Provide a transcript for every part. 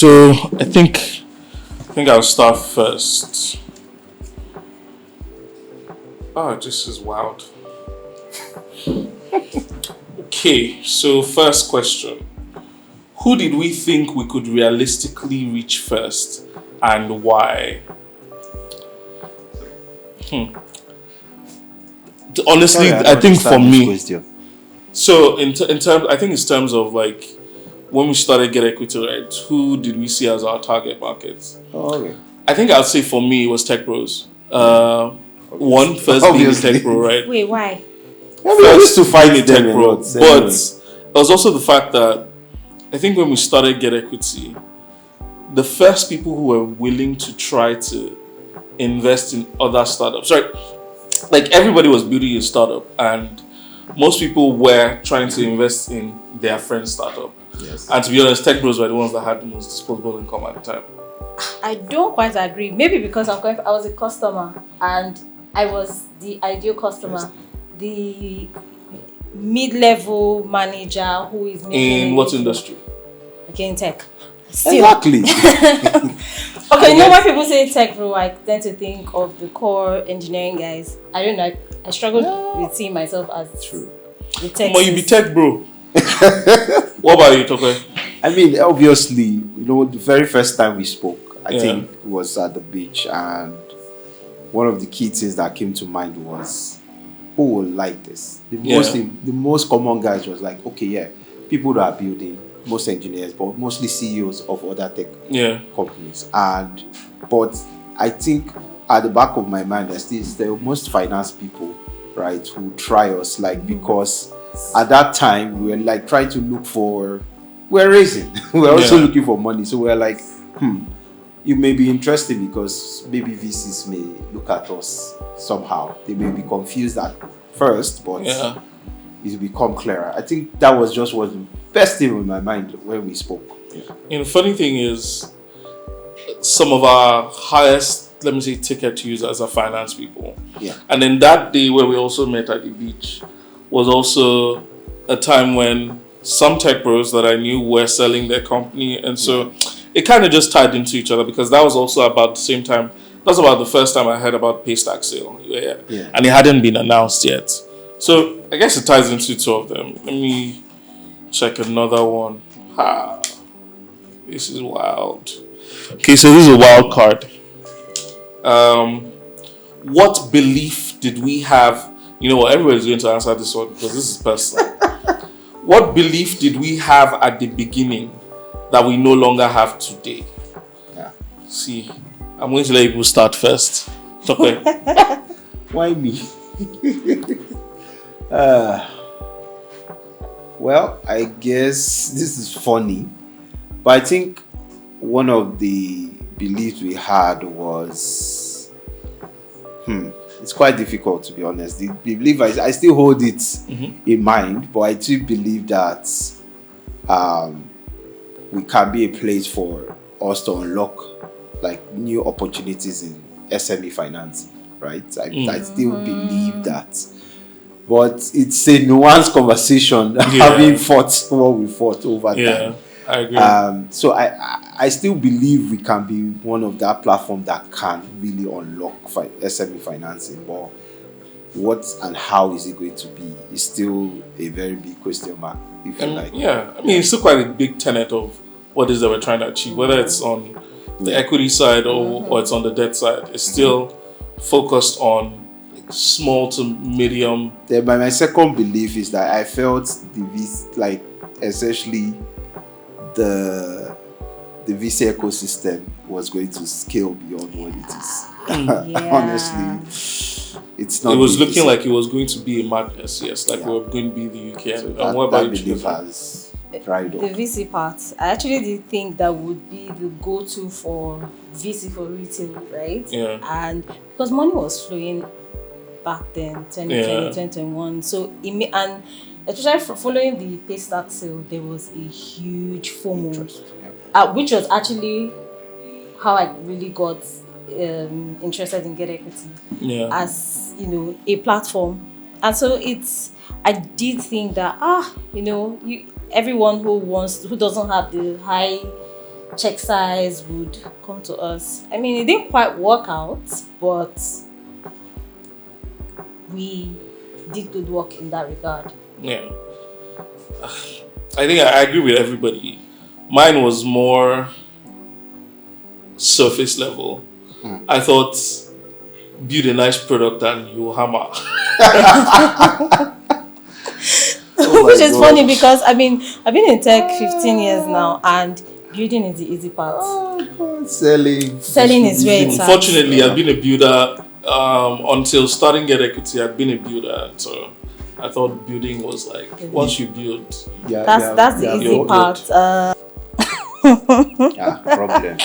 so I think I'll start first. Oh, this is wild. Okay, so first question. Who did we think we could realistically reach first and why? Honestly, I think for me, so in terms, I think in terms of like when we started GetEquity, right? Who did we see as our target markets? Oh, okay. I think I'd say for me it was tech bros. One first being a tech bro, right? Wait, why? We used to fight a tech bro, but it was also the fact that I think when we started GetEquity, the first people who were willing to try to invest in other startups, right? Like everybody was building a startup, and most people were trying to invest in their friend's startup. Yes. And to be honest, tech bros were the ones that had the most disposable income at the time. I don't quite agree. Maybe because I was a customer and I was the ideal customer, yes. The mid-level manager who is making in what industry? Okay, in tech. Still. Exactly. Okay, you know when people say tech bro, I tend to think of the core engineering guys. I don't know. I struggled with seeing myself as true. The tech. But you be tech bro. What about you, Toke? I mean, obviously, the very first time we spoke, I think was at the beach, and one of the key things that came to mind was who will like this. The most common guys was like, okay, people that are building, most engineers, but mostly CEOs of other tech companies. But I think at the back of my mind, there's the most finance people, right, who try us, like, because at that time we were like trying to look for, we're raising, we're also looking for money. So we're like, you may be interested because maybe VCs may look at us somehow. They may be confused at first, but it will become clearer. I think that was just what the best thing in my mind when we spoke. Yeah. The funny thing is, some of our highest, let me say, ticket users are finance people. Yeah. And then that day where we also met at the beach was also a time when some tech bros that I knew were selling their company, and so it kind of just tied into each other because that was also about the same time. That was about the first time I heard about Paystack sale. And it hadn't been announced yet. So I guess it ties into two of them. Let me check another one. This is wild. Okay, so this is a wild card. What belief did we have? You know what? Everybody's going to answer this one because this is personal. What belief did we have at the beginning that we no longer have today? Yeah. See, I'm going to let people start first. Okay. Why me? Well, I guess this is funny, but I think one of the beliefs we had was, it's quite difficult to be honest. The belief I still hold it in mind, but I do believe that we can be a place for us to unlock like new opportunities in SME financing, right? I still believe that. But it's a nuanced conversation having fought what we fought over time. Yeah, I agree. So I still believe we can be one of that platform that can really unlock SME financing. But what and how is it going to be is still a very big question mark, if you like. Yeah, I mean, it's still quite a big tenet of what it is that we're trying to achieve, whether it's on the equity side or it's on the debt side. It's still focused on small to medium. Then my second belief is that I felt essentially the VC ecosystem was going to scale beyond what it is. Honestly, it's not. It was looking like it was going to be a madness. Yes, we were going to be the UK. So and what about belief has dried up. The VC part, I actually did think that would be the go-to for VC for retail, right? Yeah. And because money was flowing back then, 2020, 2021. So and especially following the Paystack sale, there was a huge FOMO, which was actually how I really got interested in GetEquity as a platform. And so I did think that everyone who doesn't have the high check size would come to us. I mean, it didn't quite work out, but we did good work in that regard. Yeah. I think I agree with everybody. Mine was more surface level. I thought build a nice product and you hammer. Which is funny because I've been in tech 15 years now, and building is the easy part. Selling is where it's at. Unfortunately, I've been a builder until starting GetEquity. I've been a builder, so I thought building was like once you build. That's the easy part. Problem.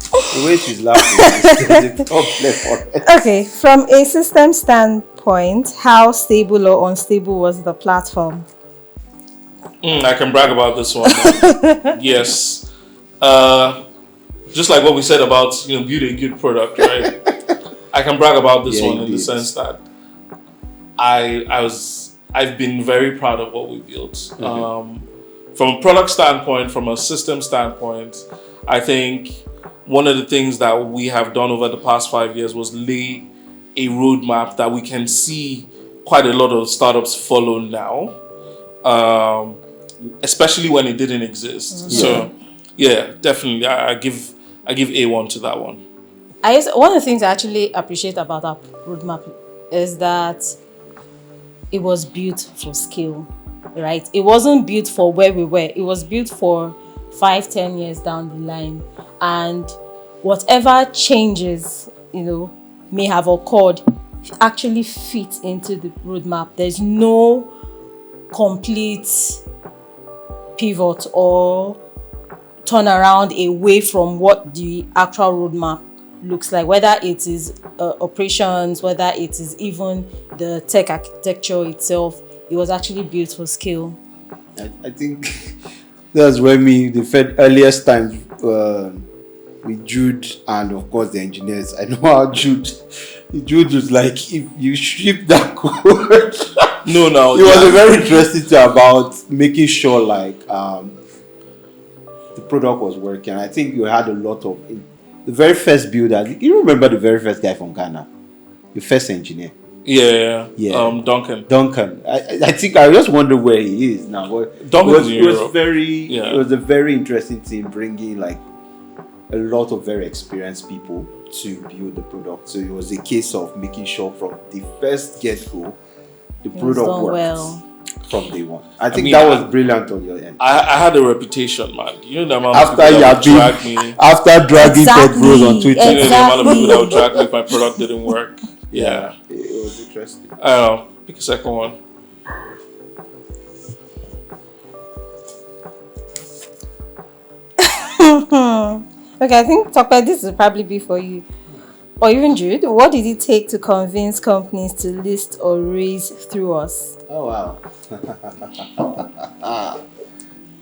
The way she's laughing is the problem. Okay, from a system standpoint, how stable or unstable was the platform? I can brag about this one. Yes. Just like what we said about building a good product, right? I can brag about this one in the sense that I've been very proud of what we built. From a product standpoint, from a system standpoint, I think one of the things that we have done over the past 5 years was lay a roadmap that we can see quite a lot of startups follow now, especially when it didn't exist. So, yeah, definitely, I give A1 to that one. One of the things I actually appreciate about our roadmap is that it was built for scale, right? It wasn't built for where we were. It was built for 5-10 years down the line, and whatever changes may have occurred actually fit into the roadmap. There's no complete pivot or turnaround away from what the actual roadmap looks like, whether it is operations, whether it is even the tech architecture itself. It was actually built for scale. I think that's when the earliest times with Jude and of course the engineers. I know how Jude was like, if you ship that code. It was very interesting about making sure like the product was working. I think you had a lot of the very first builder. You remember the very first guy from Ghana, the first engineer. Yeah. Duncan. I think I just wonder where he is now. Duncan it was a very interesting thing, bringing like a lot of very experienced people to build the product. So it was a case of making sure from the first get-go the product worked from day one. I think that was brilliant on your end. I had a reputation, man. You know the amount of people that would drag me. After dragging Tech Bros on Twitter. You know the amount of people that would drag me if my product didn't work. Yeah. It was interesting. I don't know. Pick a second one. Okay, I think Tope, this will probably be for you. Or even Jude, what did it take to convince companies to list or raise through us? Oh, wow.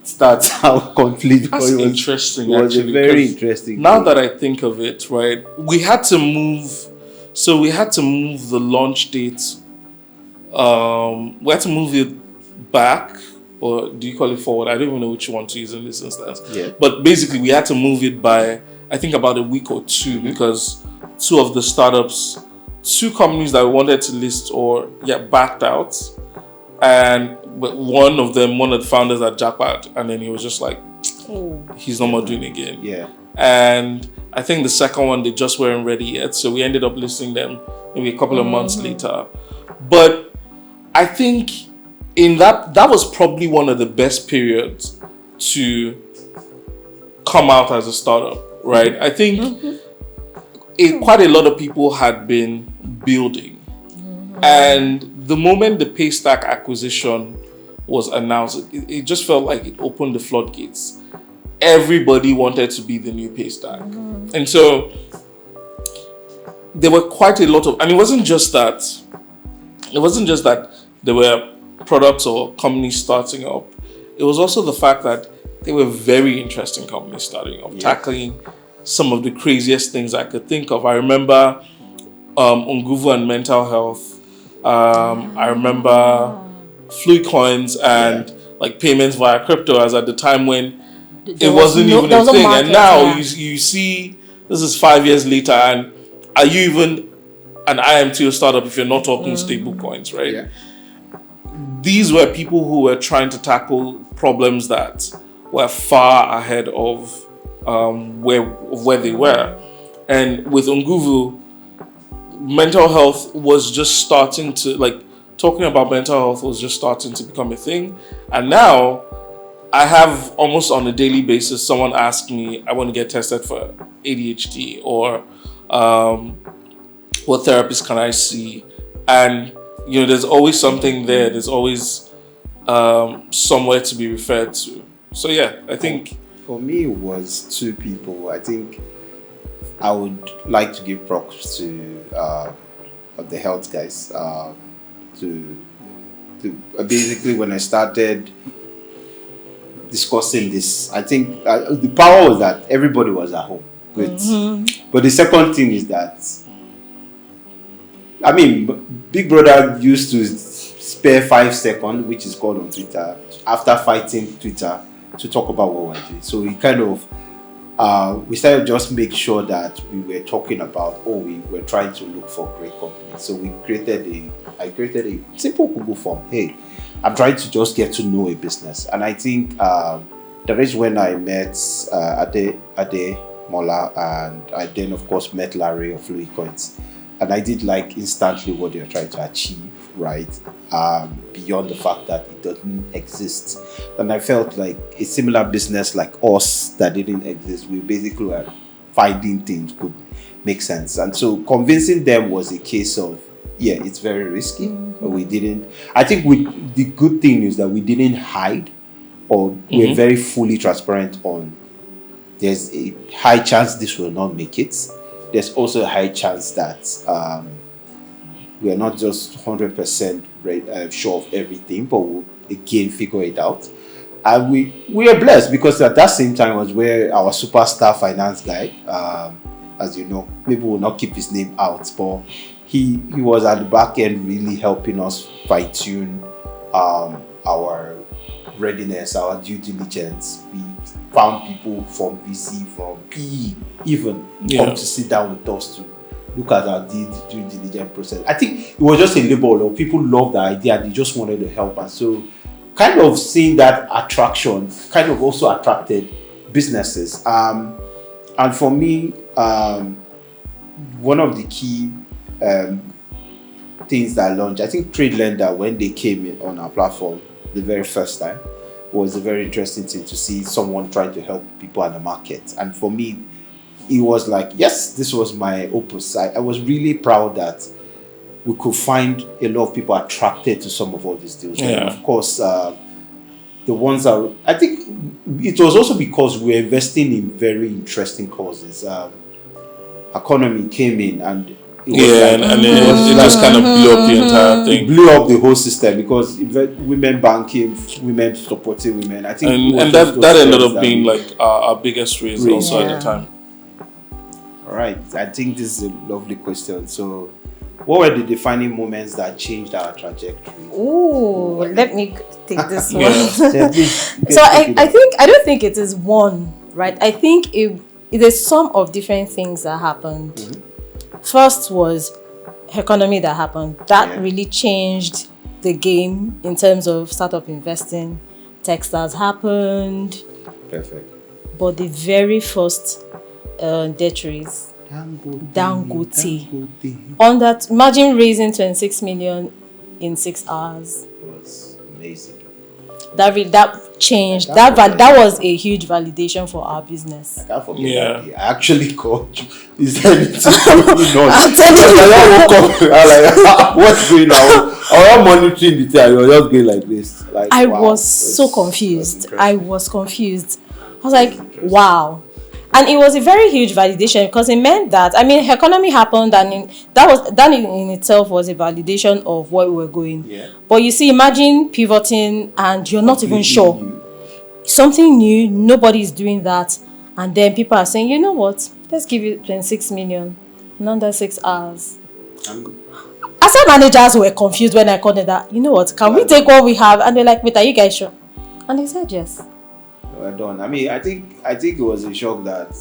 Starts out complete. That's interesting, it was actually. Very interesting. Now that I think of it, right, we had to move the launch date. We had to move it back, or do you call it forward? I don't even know which one to use in this instance. Yeah. But basically, we had to move it by, I think, about a week or two, because two of the startups, two companies that we wanted to list backed out. And one of the founders at Jackpot, and then he was just like, he's no more doing it again. Yeah. And I think the second one, they just weren't ready yet. So we ended up listing them maybe a couple of months later. But I think in that was probably one of the best periods to come out as a startup, right? I think quite a lot of people had been building. And the moment the Paystack acquisition was announced, it just felt like it opened the floodgates. Everybody wanted to be the new Paystack. And so there were quite a lot of, and it wasn't just that there were products or companies starting up. It was also the fact that they were very interesting companies starting up, tackling some of the craziest things I could think of. I remember Nguvu and mental health. I remember Fluid Coins and like payments via crypto, as at the time when it wasn't even a thing. Market, and now you see, this is 5 years later, and are you even an IMT or startup if you're not talking stable coins, right? Yeah. These were people who were trying to tackle problems that were far ahead of where they were. And with Nguvu, mental health was just starting to, talking about mental health was just starting to become a thing. And now I have almost on a daily basis someone ask me, I want to get tested for ADHD, or what therapist can I see? And there's always something there. There's always somewhere to be referred to. So yeah, I think for me it was two people. I think I would like to give props to the health guys. To basically, when I started discussing this, I think the power was that everybody was at home. But the second thing is that, I mean, Big Brother used to spare 5 seconds, which is called on Twitter, after fighting Twitter, to talk about what we're doing. So we kind of, we started just make sure that we were talking about, we were trying to look for great companies. So I created a simple Google form. Hey, I'm trying to just get to know a business. And I think that is when I met Ade Mola, and I then of course met Larry of Fluid Coins. And I did instantly what they're trying to achieve, right? Beyond the fact that it doesn't exist. And I felt like a similar business like us that didn't exist, we basically were finding things could make sense. And so convincing them was a case of, it's very risky, but we didn't. I think the good thing is that we didn't hide, or we're very fully transparent on, there's a high chance this will not make it. There's also a high chance that we are not just 100% sure of everything, but we'll again figure it out. And we are blessed because at that same time was where our superstar finance guy, as you know, maybe we'll not keep his name out, but he was at the back end really helping us fine-tune our readiness, our due diligence. We found people from VC, from PE, even come to sit down with us to look at our due diligence process. I think it was just a label of people loved the idea and they just wanted to help us. So kind of seeing that attraction kind of also attracted businesses. And for me, one of the key things that I launched, I think Trade Lender, when they came in on our platform the very first time, was a very interesting thing to see someone trying to help people in the market. And for me, it was like, yes, this was my opus. I was really proud that we could find a lot of people attracted to some of all these deals. Yeah. And of course, the ones that, I think it was also because we were investing in very interesting causes. Economy came in and it just kind of blew up the entire thing. It blew up the whole system because women banking, women supporting women. I think and that ended up being like our biggest raise also at the time. All right, I think this is a lovely question. So, what were the defining moments that changed our trajectory? Ooh, let me take this one. So I don't think it is one, right? I think it is some of different things that happened. Mm-hmm. First was economy that happened. That really changed the game in terms of startup investing. Techstars happened. Perfect. But the very first debt raise, Dangote. On that, imagine raising 26 million in 6 hours. It was amazing. That changed. That was a huge validation for our business. I can't forget that. I actually called you. Is there anything going on? I'm telling you. I was like, what's going on? I was monitoring the thing. I was just going like this. Like, I was so confused. I was like, wow. And it was a very huge validation because it meant that, economy happened and that in itself was a validation of where we were going. Yeah. But you see, imagine pivoting and you're not even sure. Something new, nobody's doing that. And then people are saying, you know what, let's give you 26 million in under 6 hours. Asset managers were confused when I called it that, you know what, can we take what we have? And they're like, wait, are you guys sure? And they said yes. we're done. I mean, I think it was a shock that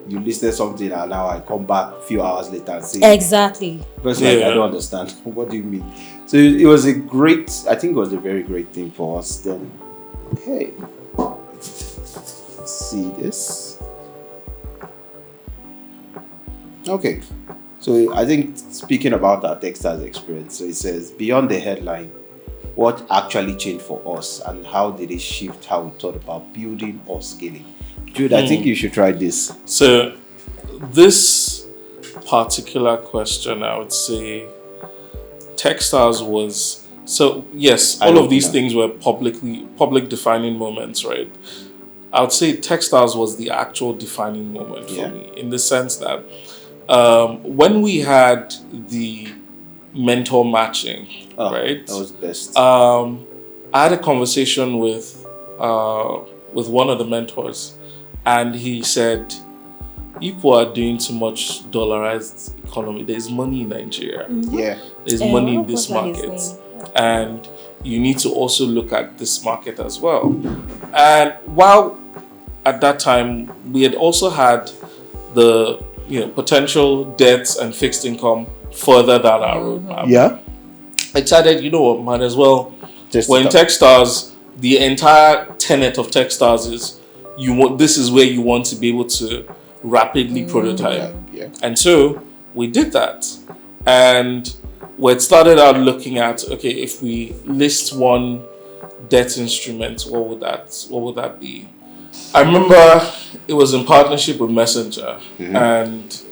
you listed something and now I come back a few hours later and say exactly. First, like, I don't understand. What do you mean? So it was a very great thing for us then. Okay. Let's see this. Okay. So I think speaking about our Techstars experience, so it says, beyond the headline, what actually changed for us and how did it shift how we thought about building or scaling? Jude, I think you should try this. So this particular question, I would say Techstars was, so yes, all of these things were public defining moments, right? I would say Techstars was the actual defining moment for me, in the sense that when we had the mentor matching, right? That was the best. I had a conversation with one of the mentors, and he said, "People are doing too much dollarized economy. There's money in Nigeria. Yeah, there's money in this market, and you need to also look at this market as well." And while at that time we had also had the potential debts and fixed income further down our roadmap. Yeah, I decided, might as well. Just when Techstars, the entire tenet of Techstars is this is where you want to be able to rapidly prototype. Yeah. And so we did that. And we had started out looking at, okay, if we list one debt instrument, what would that be? I remember it was in partnership with Messenger. And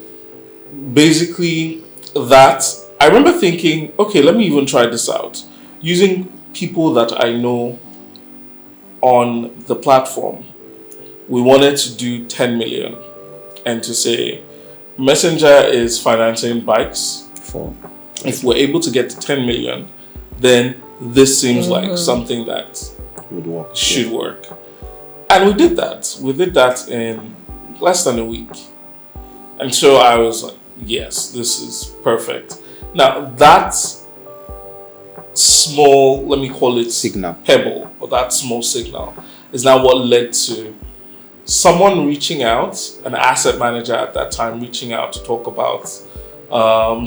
basically I remember thinking, okay, let me even try this out. Using people that I know on the platform, we wanted to do 10 million and to say, Messenger is financing bikes. If we're able to get to 10 million, then this seems like something that should work. And we did that. We did that in less than a week. And so I was like, yes, this is perfect. Now that small, let me call it signal, pebble, or that small signal is now what led to someone reaching out, an asset manager at that time reaching out to talk about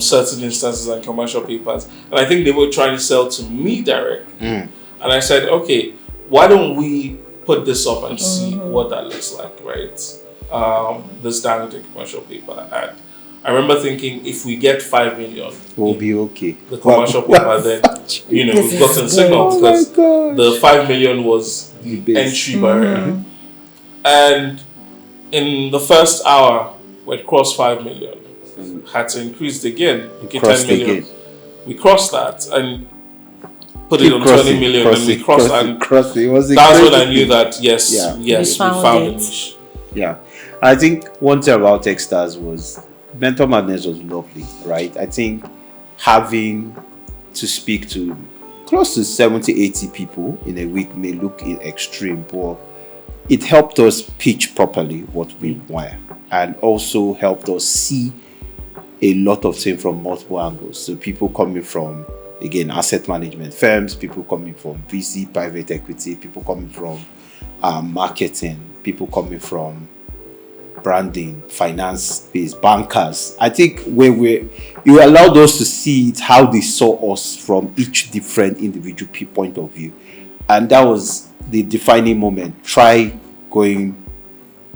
certain instances and commercial papers. And I think they were trying to sell to me directly. And I said, okay, why don't we put this up and see what that looks like, right? This Dangote commercial paper. And I remember thinking, if we get 5 million, we'll be okay. The commercial paper, then we've gotten signal, because the 5 million was the entry barrier. And in the first hour, we had crossed 5 million. Had to increase it again. 10 million. We crossed that and put it on 20 million, and we crossed it. That's when I knew that yes, we found a niche. Yeah, I think one thing about Techstars was Mentor Madness was lovely, right? I think having to speak to close to 70-80 people in a week may look extreme, but it helped us pitch properly what we were, and also helped us see a lot of things from multiple angles. So people coming from, again, asset management firms, people coming from VC, private equity, people coming from marketing, people coming from branding, finance space, bankers. I think you allowed us to see it, how they saw us from each different individual point of view. And that was the defining moment. Try going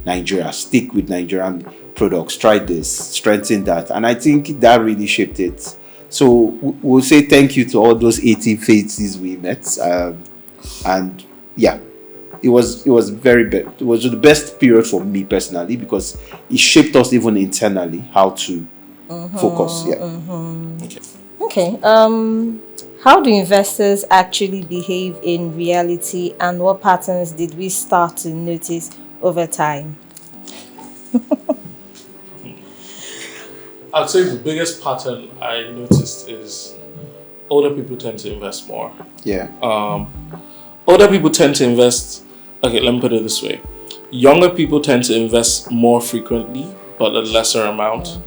Nigeria, stick with Nigerian products, try this, strengthen that. And I think that really shaped it. So we'll say thank you to all those 18 faces we met. And yeah, it was it was the best period for me personally, because it shaped us even internally how to focus. Okay. How do investors actually behave in reality, and what patterns did we start to notice over time? I'd say the biggest pattern I noticed is older people tend to invest more. Yeah. Older people tend to invest. Okay, let me put it this way: younger people tend to invest more frequently, but a lesser amount.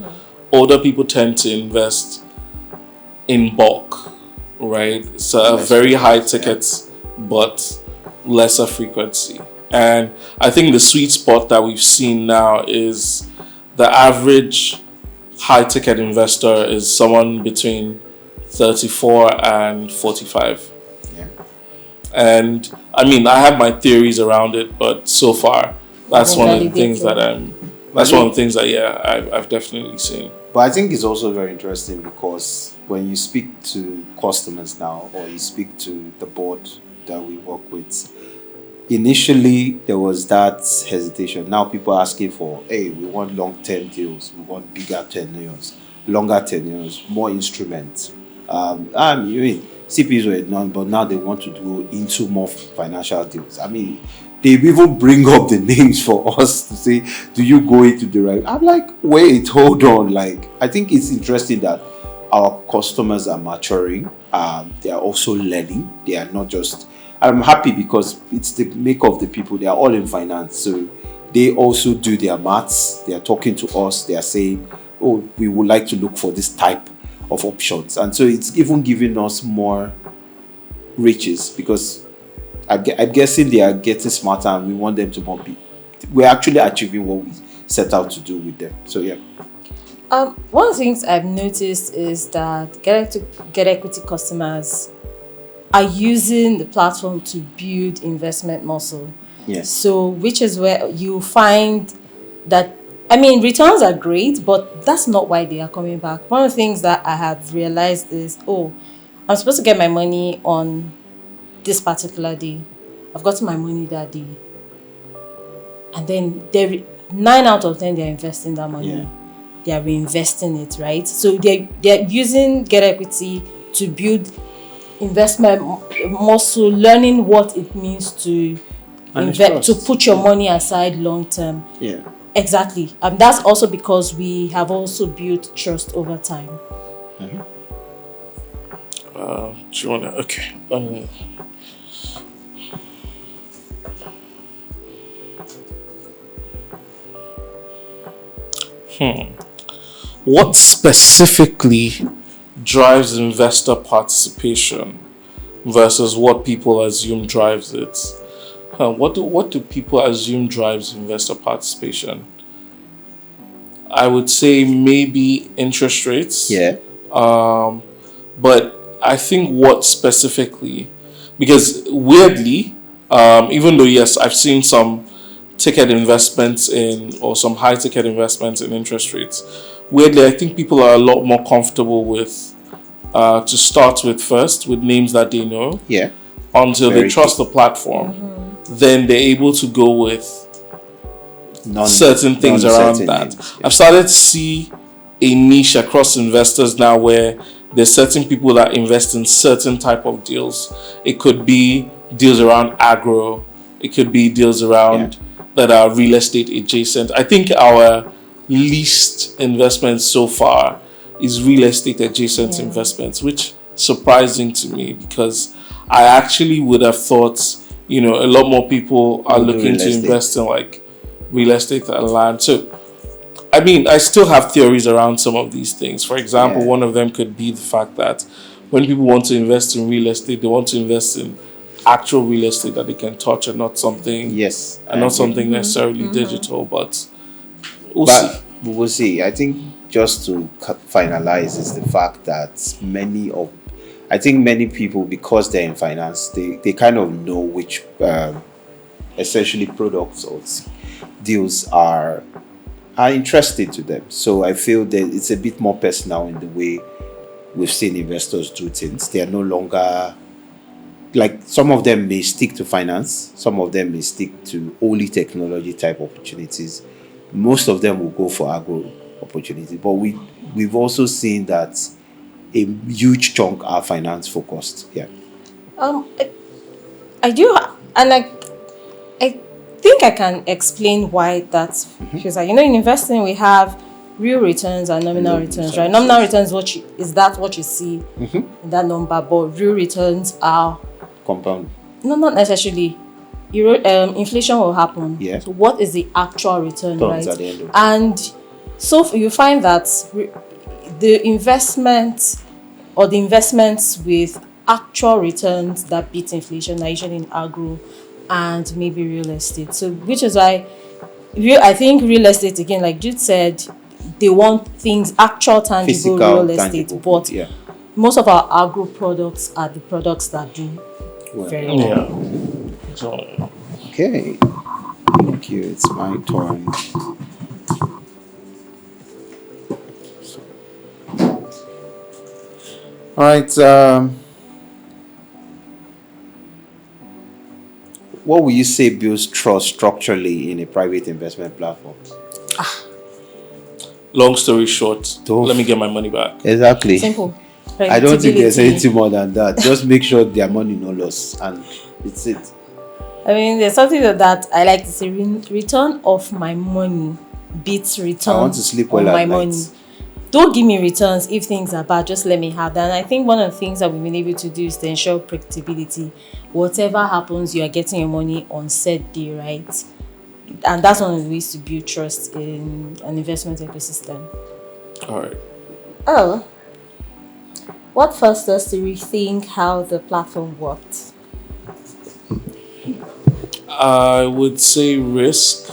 Older people tend to invest in bulk, right? So very high tickets, but lesser frequency. And I think the sweet spot that we've seen now is the average high ticket investor is someone between 34 and 45. Yeah. And I mean, I have my theories around it, but so far, that's one of the things that I've definitely seen. But I think it's also very interesting because when you speak to customers now, or you speak to the board that we work with, initially there was that hesitation. Now people are asking for, hey, we want long-term deals, we want bigger tenures, longer tenures, more instruments. I mean, CPs were none, but now they want to go into more financial deals. I mean, they even bring up the names for us to say, do you go into the right? I'm like, wait, hold on. Like, I think it's interesting that our customers are maturing. They are also learning. They are not just, I'm happy because it's the make of the people. They are all in finance. So they also do their maths. They are talking to us. They are saying, oh, we would like to look for this type of options. And so it's even giving us more riches because I'm guessing they are getting smarter and we want them to more be. We're actually achieving what we set out to do with them. So, yeah. One of the things I've noticed is that GetEquity customers are using the platform to build investment muscle. Yes. So, which is where you find that, I mean, returns are great, but that's not why they are coming back. One of the things that I have realized is, I'm supposed to get my money on this particular day. I've gotten my money that day. And then 9 out of 10, they're investing that money. Yeah. They are reinvesting it, right? So they're using GetEquity to build investment muscle, learning what it means to invest, to put your money aside long term. Yeah. Exactly. And that's also because we have also built trust over time. Mm-hmm. Do you want to? Okay. What specifically drives investor participation versus what people assume drives it? What do people assume drives investor participation? I would say maybe interest rates. Yeah. But I think what specifically, because weirdly, even though yes, I've seen some ticket investments or some high ticket investments in interest rates, weirdly, I think people are a lot more comfortable with to start with first with names that they know. Yeah. Until they trust the platform, then they're able to go with certain things around that. Names, yeah. I've started to see a niche across investors now where there's certain people that invest in certain type of deals. It could be deals around agro. It could be deals around that are real estate adjacent. I think our least investment so far is real estate adjacent investments, which surprising to me because I actually would have thought, a lot more people are looking to invest in like real estate and land. So, I mean, I still have theories around some of these things. For example, one of them could be the fact that when people want to invest in real estate, they want to invest in actual real estate that they can touch and not something something necessarily digital. But we'll see. We'll see. I think just to finalize is the fact that many people, because they're in finance, they kind of know which essentially products or deals are interesting to them. So I feel that it's a bit more personal in the way we've seen investors do things. They are no longer, like, some of them may stick to finance, some of them may stick to only technology type opportunities. Most of them will go for agro opportunities. But we've also seen that a huge chunk are finance focused. Yeah. I do, and I think I can explain why that's because in investing we have real returns and nominal returns, right? Nominal returns what you see in that number, but real returns are compound. No, not necessarily. Inflation will happen. Yeah. So what is the actual return, right? At the end of and so you find that the investments with actual returns that beat inflation are usually in agro and maybe real estate. So which is why I think real estate, again, like Jude said, they want things, actual tangible Physical, real estate, tangible, but yeah. most of our agro products are the products that do very well. Yeah. So, Okay. Thank you. It's my turn. All right. What will you say builds trust structurally in a private investment platform? long story short, Don't- let me get my money back. Exactly. Simple. I don't think there's Predictability. anything more than that. Just make sure their money no loss, and it's it. I mean, there's something that I like to say: return of my money beats return I want to sleep on well my at money. night. Don't give me returns if things are bad. Just let me have that. And I think one of the things that we've been able to do is to ensure predictability. Whatever happens, you are getting your money on set day, right? And that's one of the ways to build trust in an investment ecosystem. All right. Oh, what forced us to rethink how the platform worked? I would say risk,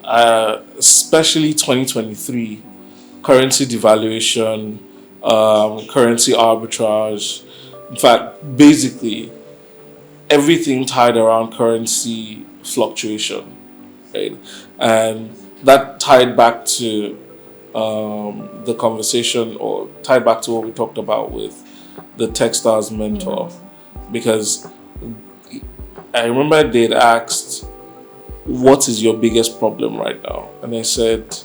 especially 2023, currency devaluation, currency arbitrage. In fact, basically, everything tied around currency fluctuation, right? And that tied back to the conversation, or tied back to what we talked about with the Techstars mentor, because I remember they'd asked, what is your biggest problem right now? And they said,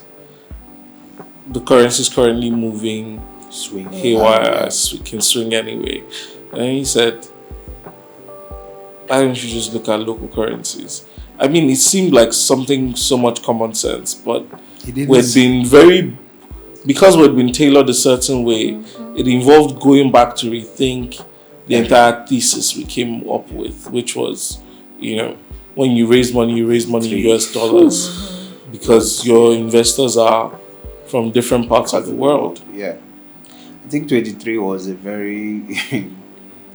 the currency is currently moving Swing haywire, we can swing anyway. And he said, why don't you just look at local currencies? I mean, it seemed like something so much common sense, but we'd been because we'd been tailored a certain way, it involved going back to rethink the entire thesis we came up with, which was, when you raise money in US dollars because your investors are from different parts of the world. Yeah. I think 23 was a very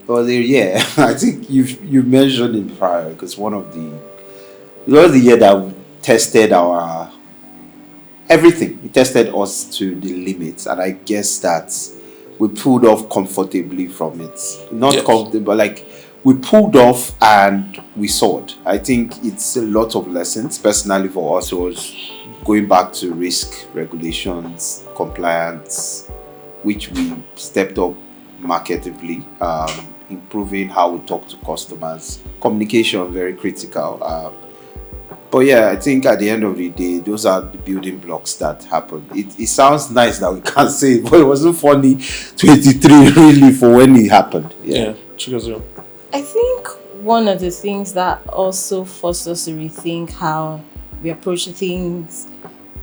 I think you mentioned it prior, because it was the year that we tested our everything. It tested us to the limits, and I guess that we pulled off comfortably from it. Not Yes. comfortable, like we pulled off and we soared. I think it's a lot of lessons. Personally, for us, was going back to risk regulations, compliance, which we stepped up marketably, improving how we talk to customers, communication very critical. But yeah, I think at the end of the day, those are the building blocks that happened. It sounds nice that we can't say it, but it wasn't funny 23 really for when it happened. Yeah, Chigozirim. I think one of the things that also forced us to rethink how we approach things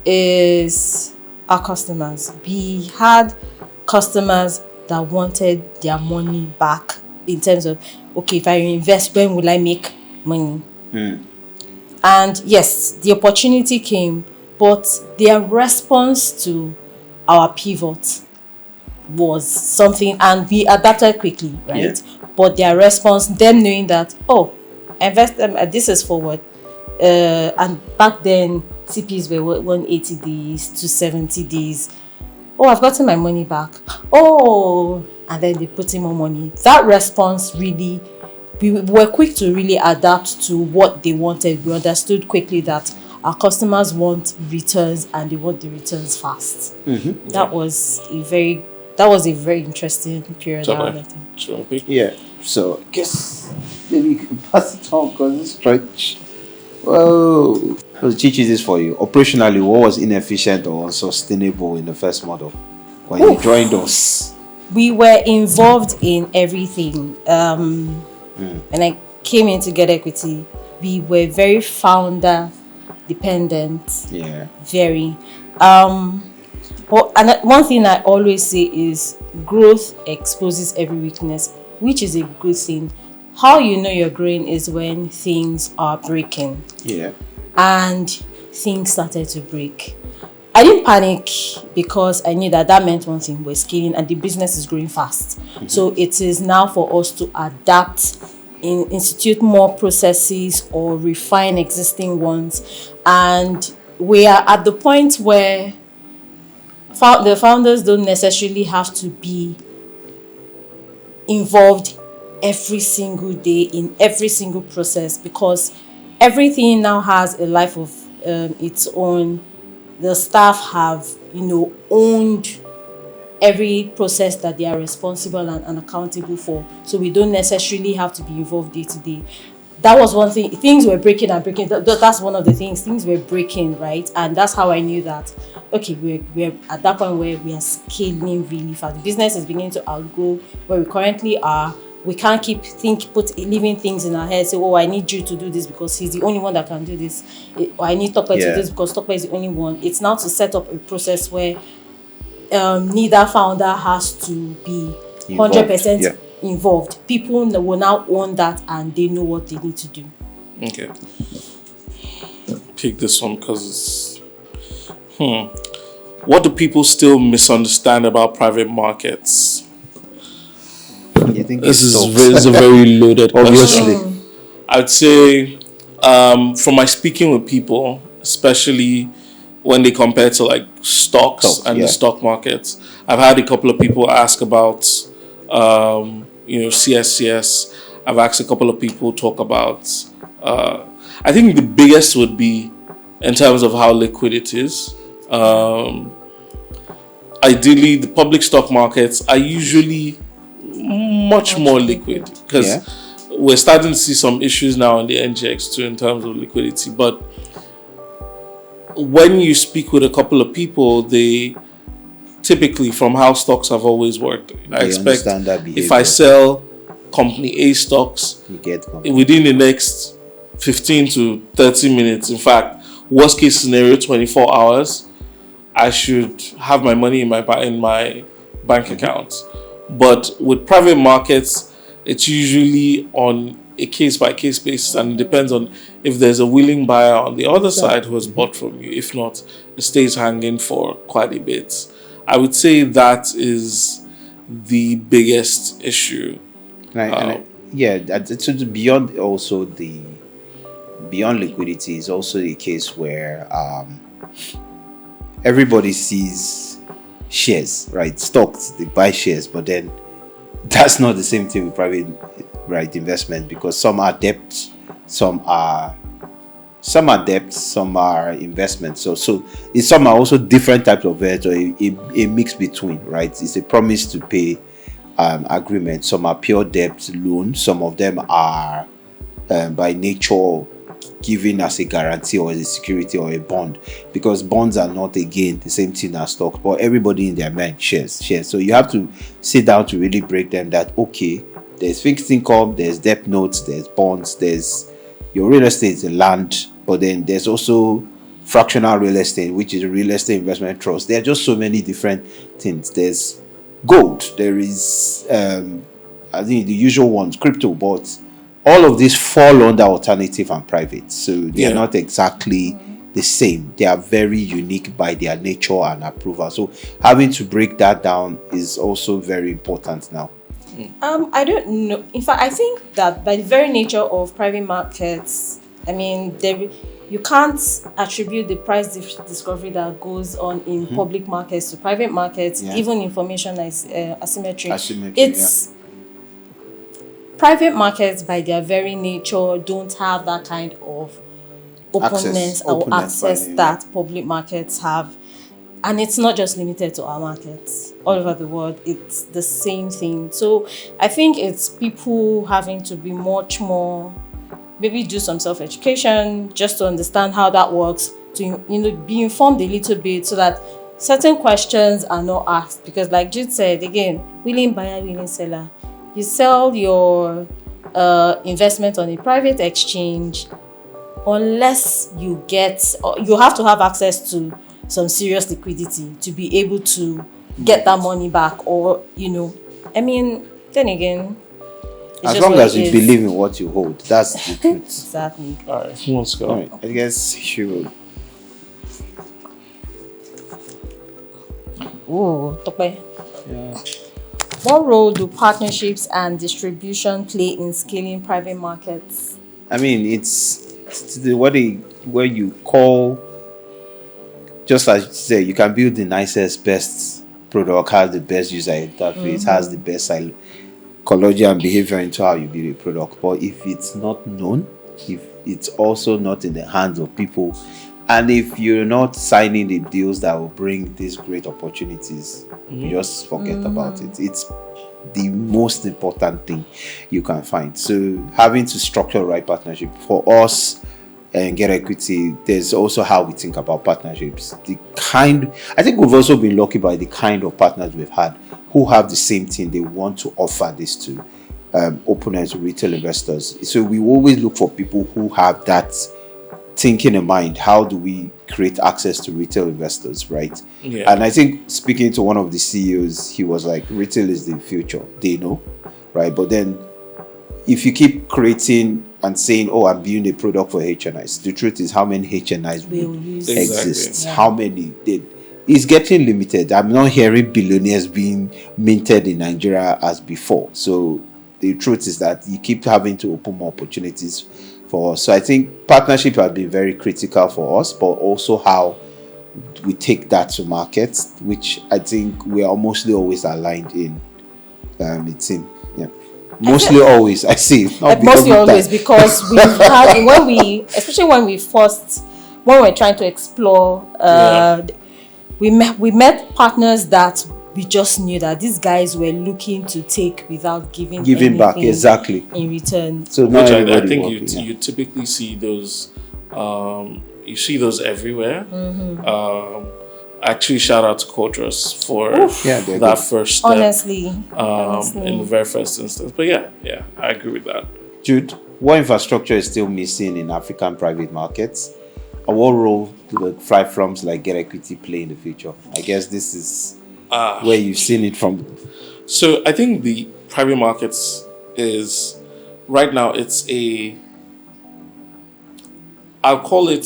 is our customers. We had customers that wanted their money back, in terms of, okay, if I invest, when will I make money? And yes, the opportunity came, but their response to our pivot was something, and we adapted quickly, right? Yeah. But their response, them knowing that, invest this is forward, and back then CPs were 180 days to 70 days. I've gotten my money back. And then they put in more money. That response really, we were quick to really adapt to what they wanted. We understood quickly that our customers want returns, and they want the returns fast. That was a very interesting period. Yeah. So I guess maybe you can pass it on, because it's stretch. Whoa. So teach this for you. Operationally, what was inefficient or unsustainable in the first model when you joined us? We were involved in everything. When I came in to GetEquity, we were very founder dependent. Yeah. Very. But one thing I always say is growth exposes every weakness, which is a good thing. How you know you're growing is when things are breaking. Yeah. And things started to break. I didn't panic, because I knew that meant one thing: we're scaling and the business is growing fast. So it is now for us to adapt institute more processes or refine existing ones. And we are at the point where the founders don't necessarily have to be involved every single day in every single process, because everything now has a life of its own. The staff have, owned every process that they are responsible and accountable for. So we don't necessarily have to be involved day to day. That was one thing. Things were breaking and breaking. That's one of the things. Things were breaking, right? And that's how I knew that, okay, we're at that point where we are scaling really fast. The business is beginning to outgrow where we currently are. We can't keep leaving things in our head. Say, oh, I need you to do this because he's the only one that can do this. Or I need Tope to do this because Tope is the only one. It's now to set up a process where neither founder has to be 100% involved. People will now own that and they know what they need to do. Okay. Pick this one because it's... What do people still misunderstand about private markets? You think this is a very loaded question. I'd say from my speaking with people, especially when they compare to like stocks and the stock markets, I've had a couple of people ask about CSCS. I've asked a couple of people talk about I think the biggest would be in terms of how liquid it is. Ideally, the public stock markets are usually much more liquid because we're starting to see some issues now on the NGX too in terms of liquidity. But when you speak with a couple of people, they typically, from how stocks have always worked, I expect if I sell company A stocks within the next 15 to 30 minutes, in fact, worst case scenario, 24 hours, I should have my money in my bank account. But with private markets, it's usually on a case-by-case basis, and it depends on if there's a willing buyer on the other side who has bought from you. If not, it stays hanging for quite a bit. I would say that is the biggest issue. So beyond also beyond liquidity is also the case where everybody sees shares, right? Stocks, they buy shares, but then that's not the same thing with private investment, because some are debt, some are investments. So some are also different types of debt, or a mix between, right? It's a promise to pay agreement. Some are pure debt loans. Some of them are by nature given as a guarantee or as a security or a bond, because bonds are not again the same thing as stocks, but everybody in their mind shares. So you have to sit down to really break them that, okay, there's fixed income, there's debt notes, there's bonds, there's your real estate, the land, but then there's also fractional real estate, which is a real estate investment trust. There are just so many different things. There's gold, there is I think the usual ones, crypto, but all of these fall under alternative and private, so they are not exactly the same. They are very unique by their nature and approval. So having to break that down is also very important now. I don't know. In fact, I think that by the very nature of private markets, I mean, you can't attribute the price discovery that goes on in public markets to private markets. Even information is asymmetry. It's private markets by their very nature don't have that kind of openness or access that public markets have. And it's not just limited to our markets. All over the world, it's the same thing. So I think it's people having to be much more, maybe do some self-education just to understand how that works, to be informed a little bit so that certain questions are not asked. Because like Jude said, again, willing buyer, willing seller. You sell your investment on a private exchange unless you have to have access to some serious liquidity to be able to get that money back, or I mean, then again, as long as you believe in what you hold, that's the truth. Exactly. All right, who wants to go? All right, I guess she will. Oh, Tope. Yeah. What role do partnerships and distribution play in scaling private markets? I mean, it's where you call, just as you say, you can build the nicest, best product, has the best user interface, has the best psychology and behavior into how you build a product. But if it's not known, if it's also not in the hands of people, and if you're not signing the deals that will bring these great opportunities, you just forget about it. It's the most important thing you can find. So having to structure the right partnership for us and GetEquity, there's also how we think about partnerships. I think we've also been lucky by the kind of partners we've had who have the same thing they want to offer this to openers, retail investors. So we always look for people who have that thinking in mind. How do we create access to retail investors, right? Yeah. And I think speaking to one of the CEOs, he was like, retail is the future. They know, right? But then if you keep creating and saying, oh, I'm building a product for HNIs, the truth is, how many HNIs will exist? Exactly. How many? It's getting limited. I'm not hearing billionaires being minted in Nigeria as before. So the truth is that you keep having to open more opportunities for us. So I think partnership has been very critical for us, but also how we take that to market, which I think we are mostly always aligned in the team. Yeah. Mostly always, I see. Mostly always, because we've had, especially when we're trying to explore, we met partners that we just knew that these guys were looking to take without giving back, exactly, in return. So which I think you typically see those. You see those everywhere. Actually, shout out to Quadras for that first step. Honestly. Mm-hmm. In the very first instance. But yeah, I agree with that. Jude, what infrastructure is still missing in African private markets? And what role do the firms like GetEquity play in the future? I guess this is where you've seen it from. So I think the private markets is, right now, I'll call it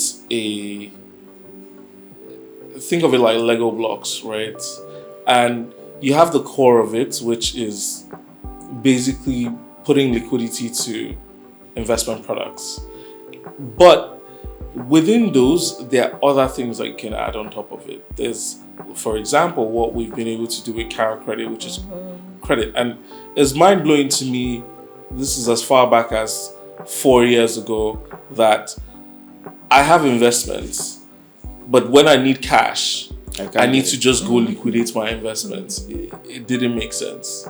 think of it like Lego blocks, right? And you have the core of it, which is basically putting liquidity to investment products. But within those, there are other things that you can add on top of it. There's, for example, what we've been able to do with Carrot Credit, which is credit. And it's mind-blowing to me, this is as far back as 4 years ago, that I have investments, but when I need cash, I need to just go liquidate my investments. It didn't make sense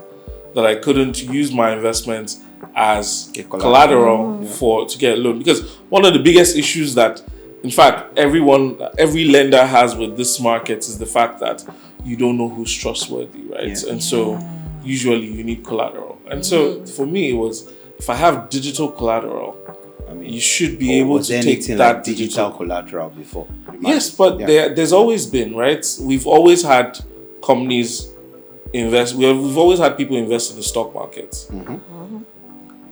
that I couldn't use my investments as collateral to get a loan. Because one of the biggest issues that, in fact, every lender has with this market is the fact that you don't know who's trustworthy, right? And so usually you need collateral. And so for me, it was, if I have digital collateral, you should be able to take that like digital collateral before. Yes, but there's always been, right? We've always had companies invest. We've always had people invest in the stock market.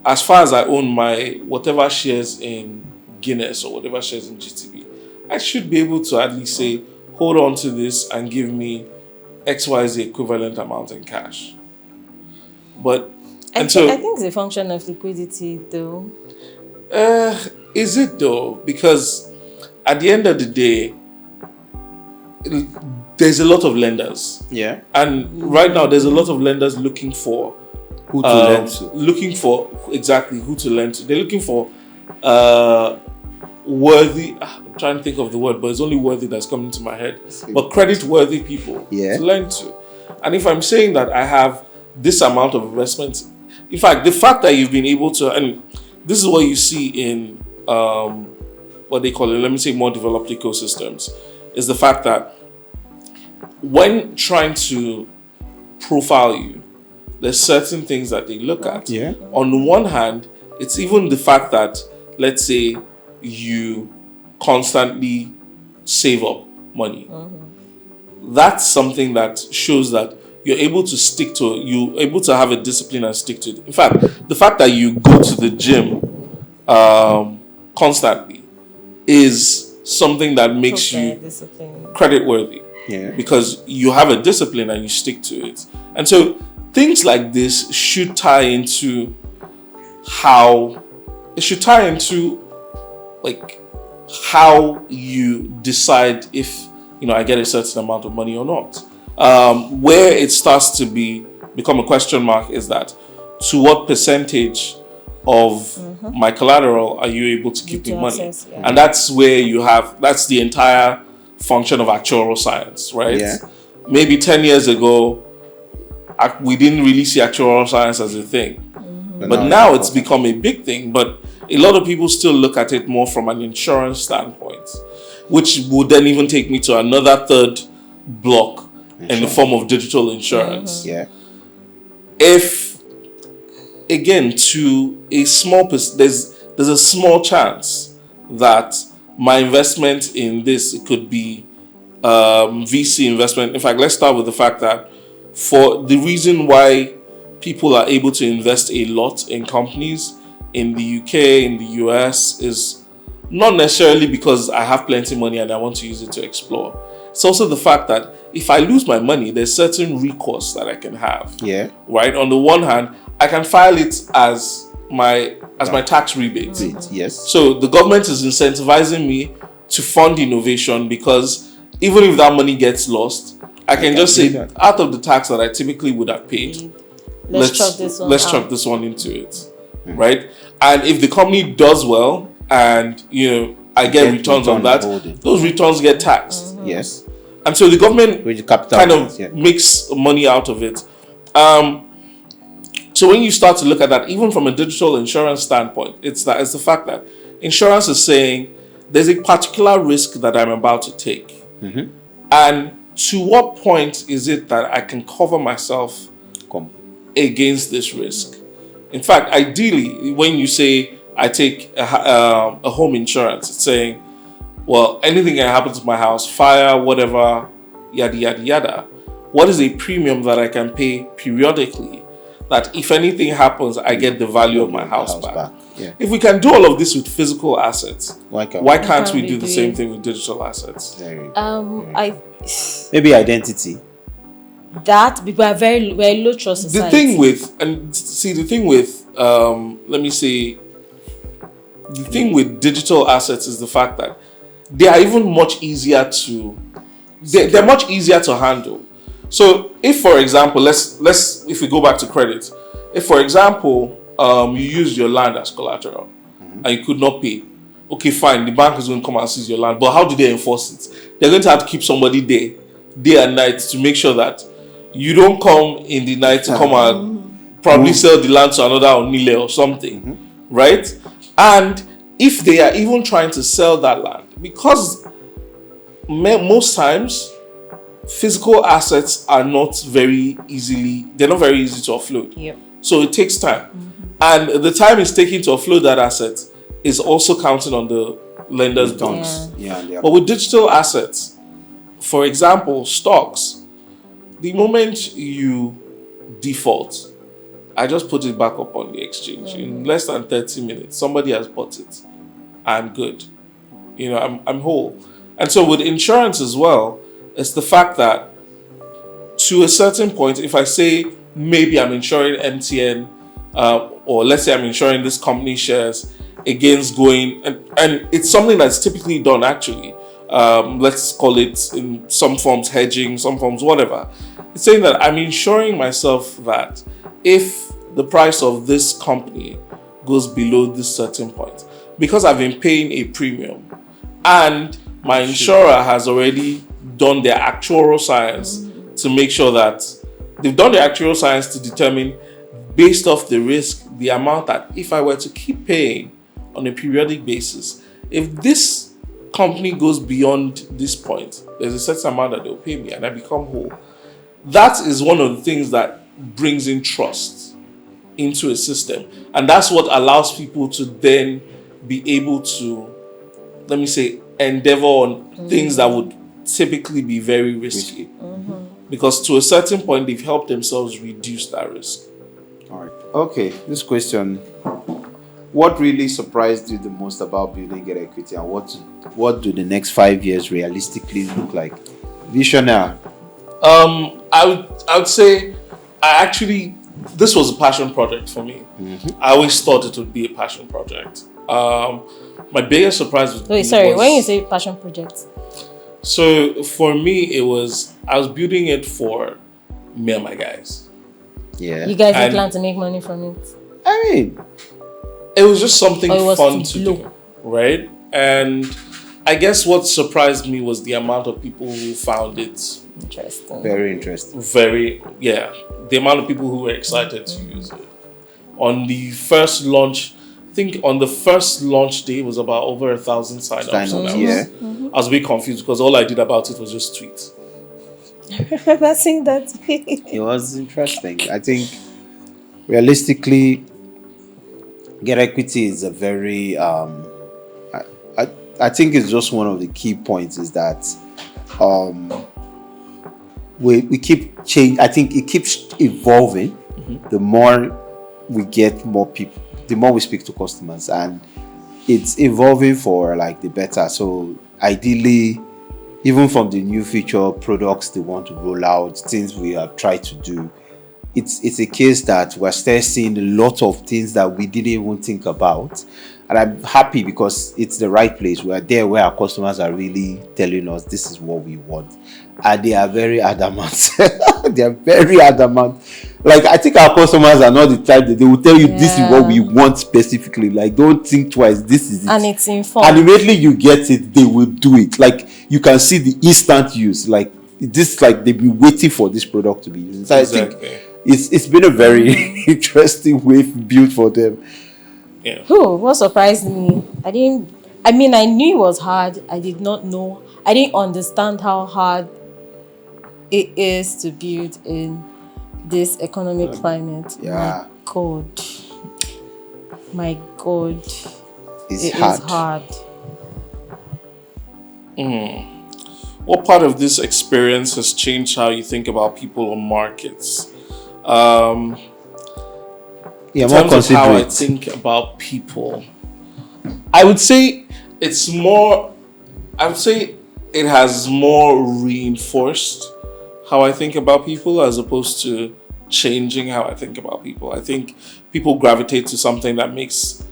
As far as I own my whatever shares in Guinness or whatever shares in GTB, I should be able to at least say, hold on to this and give me XYZ equivalent amount in cash. But I think it's a function of liquidity, though. Is it though? Because at the end of the day, there's a lot of lenders. Yeah. And right now, there's a lot of lenders looking for who to lend to. Looking for exactly who to lend to. They're looking for worthy. I'm trying to think of the word, but it's only worthy that's coming to my head. But credit-worthy people to lend to. And if I'm saying that I have this amount of investments, in fact, the fact that you've been able to, and this is what you see in what they call it, let me say more developed ecosystems, is the fact that when trying to profile you, there's certain things that they look at. Yeah. On the one hand, it's even the fact that, let's say, you constantly save up money. That's something that shows that you're able to have a discipline and stick to it. In fact, the fact that you go to the gym constantly is something that makes you credit worthy. Yeah. Because you have a discipline and you stick to it. And so things like this should tie into how you decide if I get a certain amount of money or not. Where it starts to become a question mark is that to what percentage of my collateral are you able to keep the money? And that's where that's the entire function of actuarial science, right? Yeah. Maybe 10 years ago, we didn't really see actuarial science as a thing. But now it's become a big thing. But a lot of people still look at it more from an insurance standpoint, which would then even take me to another third block in the form of digital insurance. Yeah. If, again, to a small there's a small chance that my investment in this, it could be VC investment. In fact, let's start with the fact that for the reason why people are able to invest a lot in companies in the UK, in the US, is not necessarily because I have plenty of money and I want to use it to explore. It's also the fact that if I lose my money, there's certain recourse that I can have. Yeah. Right? On the one hand, I can file it as my tax rebate. Yes. So the government is incentivizing me to fund innovation, because even if that money gets lost, I can just say, out of the tax that I typically would have paid, let's chuck this one into it. Right? And if the company does well and I get returns on that, those returns get taxed. Yes. And so the government kind of yeah. makes money out of it. So when you start to look at that, even from a digital insurance standpoint, it's the fact that insurance is saying there's a particular risk that I'm about to take. And to what point is it that I can cover myself against this risk? In fact, ideally, when you say I take a home insurance, it's saying, well, anything can happen to my house, fire, whatever, yada, yada, yada. What is a premium that I can pay periodically, that if anything happens, I get the value of my house back? Yeah. If we can do all of this with physical assets, why can't we do the same thing with digital assets? Maybe identity. That, because we're low trust society. The thing with digital assets is the fact that they are even much easier they're much easier to handle. So if, for example, if we go back to credit, if, for example, you use your land as collateral and you could not pay, okay, fine, the bank is going to come and seize your land, but how do they enforce it? They're going to have to keep somebody there, day and night, to make sure that you don't come in the night to come and probably sell the land to another Onile or something, right? And if they are even trying to sell that land, because most times physical assets are not very easy to offload. Yep. So it takes time. And the time it's taking to offload that asset is also counting on the lender's books. Yeah. But with digital assets, for example, stocks, the moment you default, I just put it back up on the exchange. In less than 30 minutes, somebody has bought it. I'm good. I'm whole. And so with insurance as well, it's the fact that to a certain point, if I say maybe I'm insuring MTN, or let's say I'm insuring this company shares against going, and it's something that's typically done actually. Let's call it in some forms hedging, some forms whatever. It's saying that I'm insuring myself that if the price of this company goes below this certain point, because I've been paying a premium and my insurer has already done their actuarial science to make sure that they've done the actuarial science to determine, based off the risk, the amount that if I were to keep paying on a periodic basis, if this company goes beyond this point, there's a certain amount that they'll pay me and I become whole. That is one of the things that brings in trust into a system. And that's what allows people to then be able to, let me say, endeavor on things that would typically be very risky. Because to a certain point, they've helped themselves reduce that risk. All right. Okay, this question. What really surprised you the most about building GetEquity, and what do the next 5 years realistically look like? Visionary. I would say this was a passion project for me. I always thought it would be a passion project. My biggest surprise was... Wait, sorry, when you say passion project? So for me, I was building it for me and my guys. Yeah. You guys didn't plan to make money from it? I mean, it was just something fun to do, right? And I guess what surprised me was the amount of people who found it interesting. Very interesting. The amount of people who were excited to use it. On the first launch, I think on the first launch day was about over 1,000 sign-ups. I was a bit confused because all I did about it was just tweet. I remember seeing that. It was interesting. I think realistically, GetEquity is a very I think it's just one of the key points is that we keep change. I think it keeps evolving. The more we get more people, the more we speak to customers, and it's evolving for like the better. So ideally, even from the new feature products they want to roll out, things we have tried to do, it's a case that we're still seeing a lot of things that we didn't even think about. And I'm happy because it's the right place. We're there where our customers are really telling us this is what we want. And they are very adamant. They are very adamant. Like, I think our customers are not the type that they will tell you this is what we want specifically. Like, don't think twice. This is it. And it's informed. And immediately you get it, they will do it. Like, you can see the instant use. Like, this, like, they've been waiting for this product to be used. So exactly. I think it's been a very interesting way built for them. Yeah. What surprised me? I knew it was hard. I did not know. I didn't understand how hard it is to build in this economic climate. Yeah. My God. It's hard. What part of this experience has changed how you think about people or markets? In terms of how I think about people, I would say it has more reinforced how I think about people as opposed to changing how I think about people. I think people gravitate to something that makes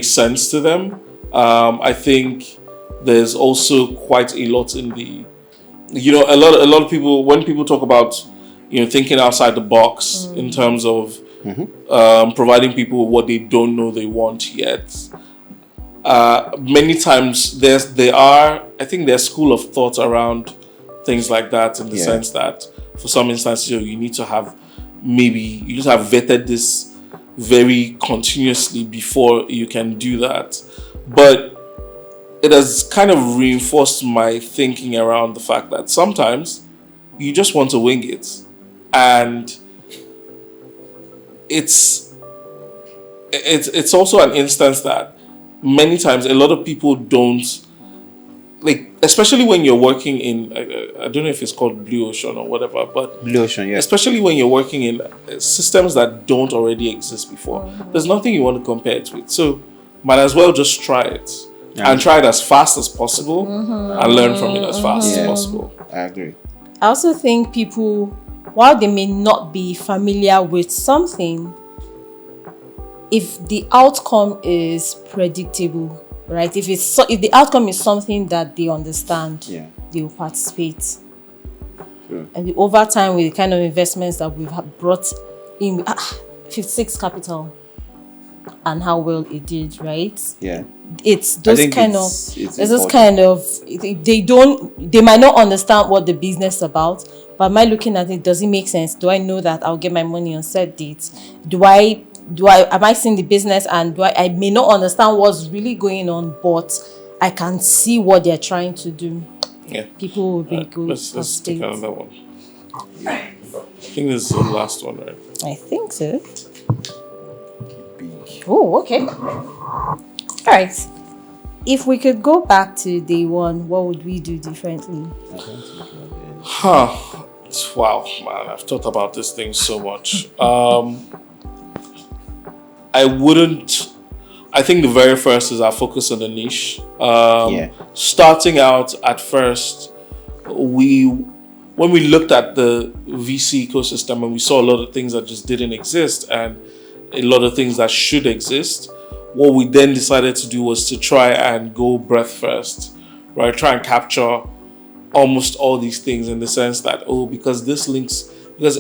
sense to them. I think there's also quite a lot in the, a lot of people, when people talk about, thinking outside the box in terms of providing people with what they don't know they want yet. Many times there's school of thought around things like that, in the sense that for some instances you need to have vetted this very continuously before you can do that. But it has kind of reinforced my thinking around the fact that sometimes you just want to wing it, and it's also an instance that many times a lot of people don't like, especially when you're working in I don't know if it's called Blue Ocean or whatever, but Blue Ocean, especially when you're working in systems that don't already exist before, there's nothing you want to compare it with, so might as well just try it and try it as fast as possible and learn from it as fast as possible. I agree. I also think people, while they may not be familiar with something, if the outcome is predictable, right? If the outcome is something that they understand, they will participate. Sure. And over time, with the kind of investments that we've brought in, 56 Capital, and how well it did, right? Yeah. It's those kind of, they might not understand what the business is about, but am I looking at it, does it make sense? Do I know that I'll get my money on set dates? Am I seeing the business, and I may not understand what's really going on, but I can see what they're trying to do. Yeah. People will be good. Let's take another one. I think this is the last one, right? I think so. Oh, okay. All right. If we could go back to day one, what would we do differently? Wow, man, I've thought about this thing so much. I think the very first is our focus on the niche. Starting out at first, we when we looked at the VC ecosystem and we saw a lot of things that just didn't exist and a lot of things that should exist, what we then decided to do was to try and go breadth first, right? Try and capture almost all these things in the sense that, because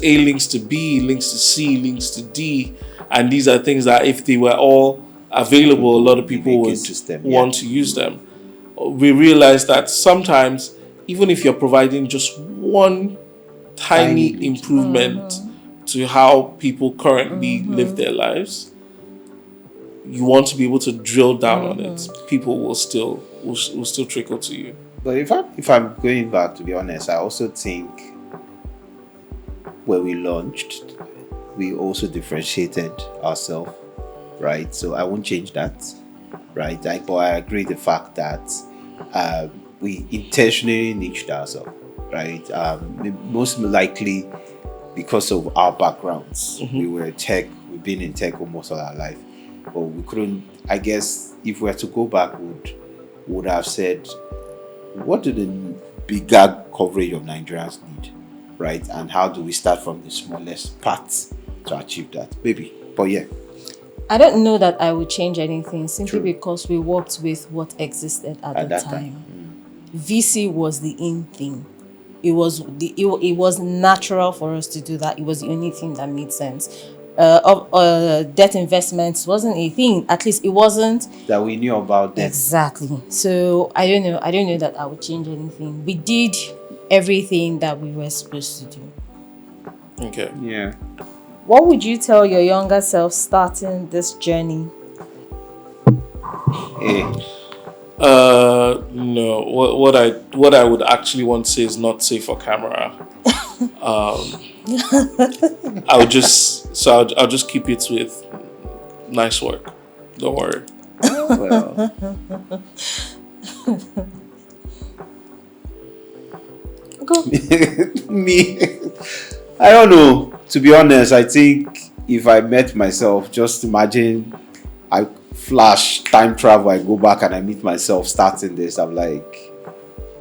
A links to B, links to C, links to D, and these are things that if they were all available, a lot of people would want to use them. We realized that sometimes, even if you're providing just one tiny improvement to how people currently live their lives, you want to be able to drill down on it. People will still trickle to you. But if I'm going back, to be honest, I also think when we launched, we also differentiated ourselves, right? So I won't change that, right? But I agree the fact that we intentionally niched ourselves, right? Most likely because of our backgrounds. We were tech, we've been in tech almost all our life, but we couldn't, I guess, if we were to go back, would have said, what do the bigger coverage of Nigerians need, right? And how do we start from the smallest parts to achieve that? Maybe, but yeah. I don't know that I would change anything simply because we worked with what existed at the time. VC was the in thing. It was natural for us to do that. It was the only thing that made sense. Debt investments wasn't a thing. At least it wasn't that we knew about them. Exactly. So I don't know that I would change anything. We did everything that we were supposed to do. Okay. Yeah. What would you tell your younger self starting this journey? No. What I would actually want to say is not safe for camera. I'll just keep it with nice work. Don't worry. Well. Go. Me. I don't know. To be honest, I think if I met myself, just imagine I flash time travel, I go back and I meet myself starting this. I'm like,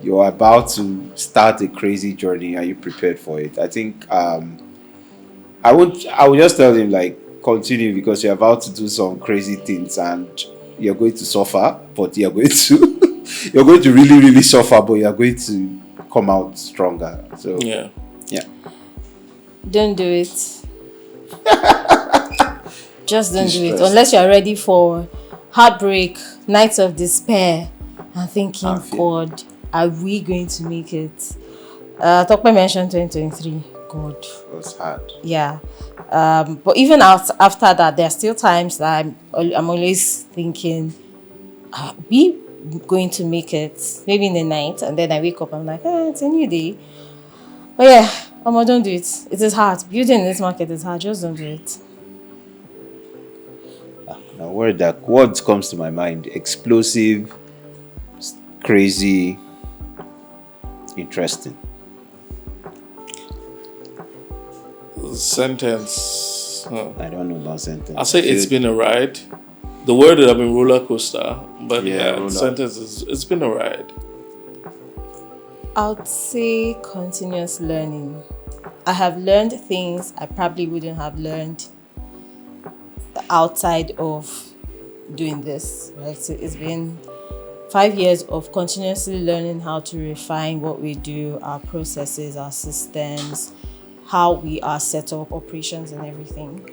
you're about to start a crazy journey. Are you prepared for it? I think I would just tell him, like, continue, because you're about to do some crazy things and you're going to suffer, but you're going to really, really suffer, but you're going to come out stronger. So yeah. Don't do it. Just don't do it unless you're ready for heartbreak, nights of despair, and thinking, God, are we going to make it? Tokpe mentioned 2023. God, it was hard. Yeah. But even after that, there are still times that I'm always thinking, are we going to make it? Maybe in the night, and then I wake up, I'm like, it's a new day. But yeah, don't do it. It is hard. Building in this market is hard. Just don't do it. Now, what comes to my mind? Explosive, crazy, interesting. Sentence. I don't know about sentence. I'll say it's been a ride. The word would have been roller coaster, but sentence is it's been a ride. I would say continuous learning. I have learned things I probably wouldn't have learned outside of doing this, right? So it's been 5 years of continuously learning how to refine what we do, our processes, our systems, how we are set up, operations and everything.